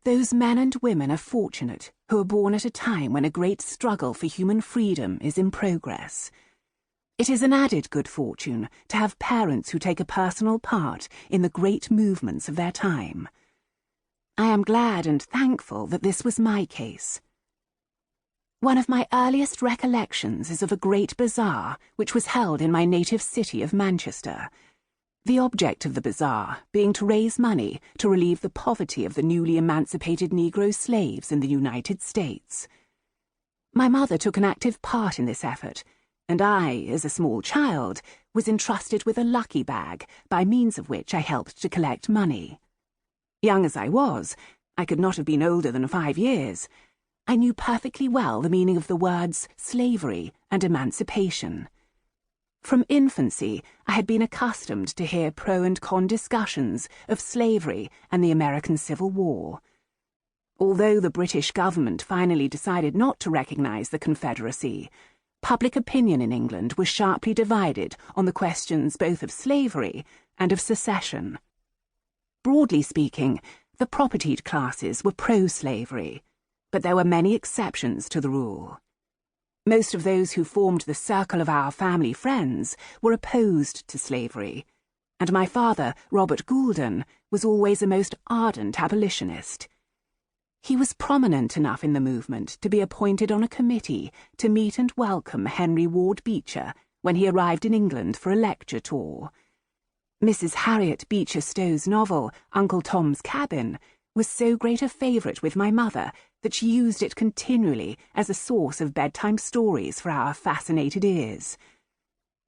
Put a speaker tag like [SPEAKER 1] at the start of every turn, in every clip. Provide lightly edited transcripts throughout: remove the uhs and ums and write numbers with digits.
[SPEAKER 1] Those men and women are fortunate who are born at a time when a great struggle for human freedom is in progress. It is an added good fortune to have parents who take a personal part in the great movements of their time. I am glad and thankful that this was my case. One of my earliest recollections is of a great bazaar which was held in my native city of Manchester, the object of the bazaar being to raise money to relieve the poverty of the newly emancipated Negro slaves in the United States. My mother took an active part in this effort, and I, as a small child, was entrusted with a lucky bag by means of which I helped to collect money. Young as I was, I could not have been older than 5 years. I knew perfectly well the meaning of the words slavery and emancipation. From infancy, I had been accustomed to hear pro and con discussions of slavery and the American Civil War. Although the British government finally decided not to recognise the Confederacy, public opinion in England was sharply divided on the questions both of slavery and of secession. Broadly speaking, the propertied classes were pro-slavery, but there were many exceptions to the rule. Most of those who formed the circle of our family friends were opposed to slavery, and my father, Robert Goulden, was always a most ardent abolitionist. He was prominent enough in the movement to be appointed on a committee to meet and welcome Henry Ward Beecher when he arrived in England for a lecture tour. Mrs. Harriet Beecher Stowe's novel, Uncle Tom's Cabin, was so great a favourite with my mother that she used it continually as a source of bedtime stories for our fascinated ears.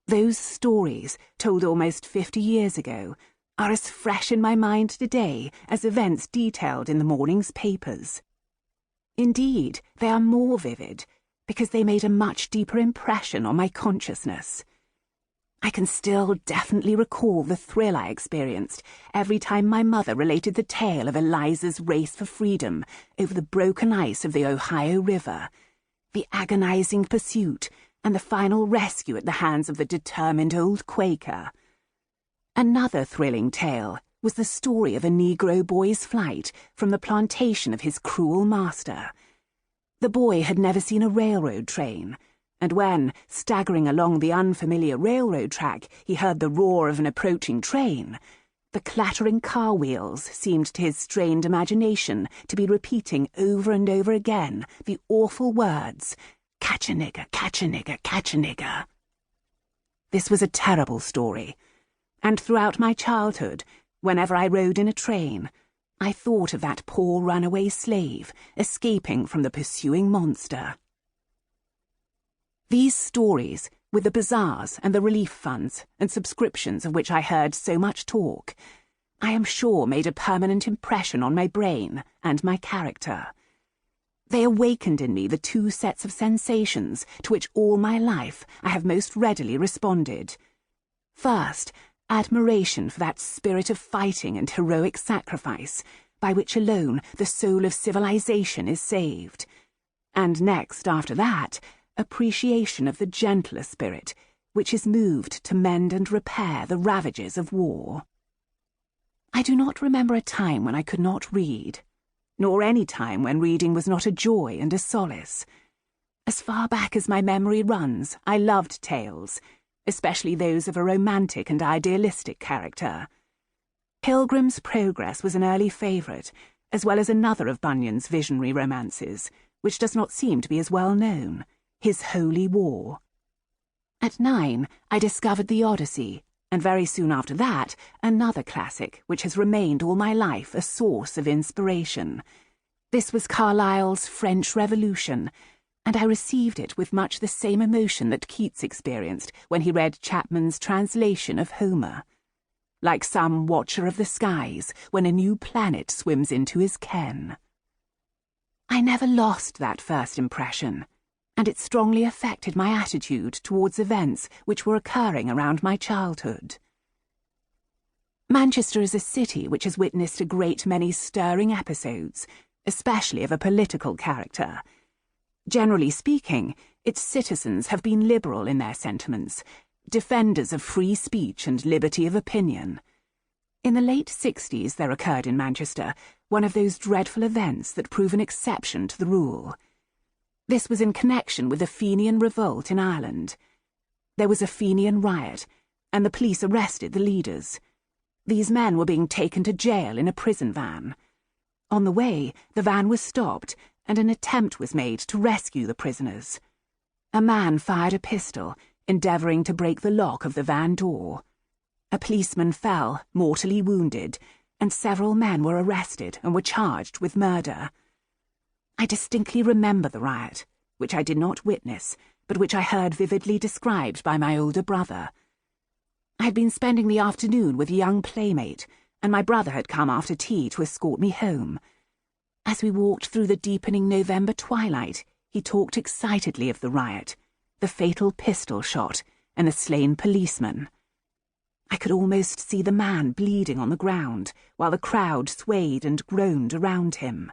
[SPEAKER 1] Those stories, told almost 50 years ago, are as fresh in my mind today as events detailed in the morning's papers. Indeed, they are more vivid, because they made a much deeper impression on my consciousness. I can still definitely recall the thrill I experienced every time my mother related the tale of Eliza's race for freedom over the broken ice of the Ohio River, the agonizing pursuit, and the final rescue at the hands of the determined old Quaker. Another thrilling tale was the story of a Negro boy's flight from the plantation of his cruel master. The boy had never seen a railroad train, and when, staggering along the unfamiliar railroad track, he heard the roar of an approaching train, the clattering car wheels seemed to his strained imagination to be repeating over and over again the awful words, "Catch a nigger, catch a nigger, catch a nigger." This was a terrible story, and throughout my childhood, whenever I rode in a train, I thought of that poor runaway slave escaping from the pursuing monster. These stories, with the bazaars and the relief funds and subscriptions of which I heard so much talk, I am sure made a permanent impression on my brain and my character. They awakened in me the two sets of sensations to which all my life I have most readily responded. First, admiration for that spirit of fighting and heroic sacrifice, by which alone the soul of civilization is saved. And next, after that, appreciation of the gentler spirit, which is moved to mend and repair the ravages of war. I do not remember a time when I could not read, nor any time when reading was not a joy and a solace. As far back as my memory runs, I loved tales, especially those of a romantic and idealistic character. Pilgrim's Progress was an early favourite, as well as another of Bunyan's visionary romances, which does not seem to be as well known, His Holy War. At 9, I discovered the Odyssey, and very soon after that, another classic which has remained all my life a source of inspiration. This was Carlyle's French Revolution, and I received it with much the same emotion that Keats experienced when he read Chapman's translation of Homer. Like some watcher of the skies when a new planet swims into his ken. I never lost that first impression, and it strongly affected my attitude towards events which were occurring around my childhood. Manchester is a city which has witnessed a great many stirring episodes, especially of a political character. Generally speaking, its citizens have been liberal in their sentiments, defenders of free speech and liberty of opinion. In the late 60s there occurred in Manchester one of those dreadful events that prove an exception to the rule. This was in connection with the Fenian revolt in Ireland. There was a Fenian riot, and the police arrested the leaders. These men were being taken to jail in a prison van. On the way, the van was stopped, and an attempt was made to rescue the prisoners. A man fired a pistol, endeavouring to break the lock of the van door. A policeman fell, mortally wounded, and several men were arrested and were charged with murder. I distinctly remember the riot, which I did not witness, but which I heard vividly described by my older brother. I had been spending the afternoon with a young playmate, and my brother had come after tea to escort me home. As we walked through the deepening November twilight, he talked excitedly of the riot, the fatal pistol shot, and the slain policeman. I could almost see the man bleeding on the ground, while the crowd swayed and groaned around him.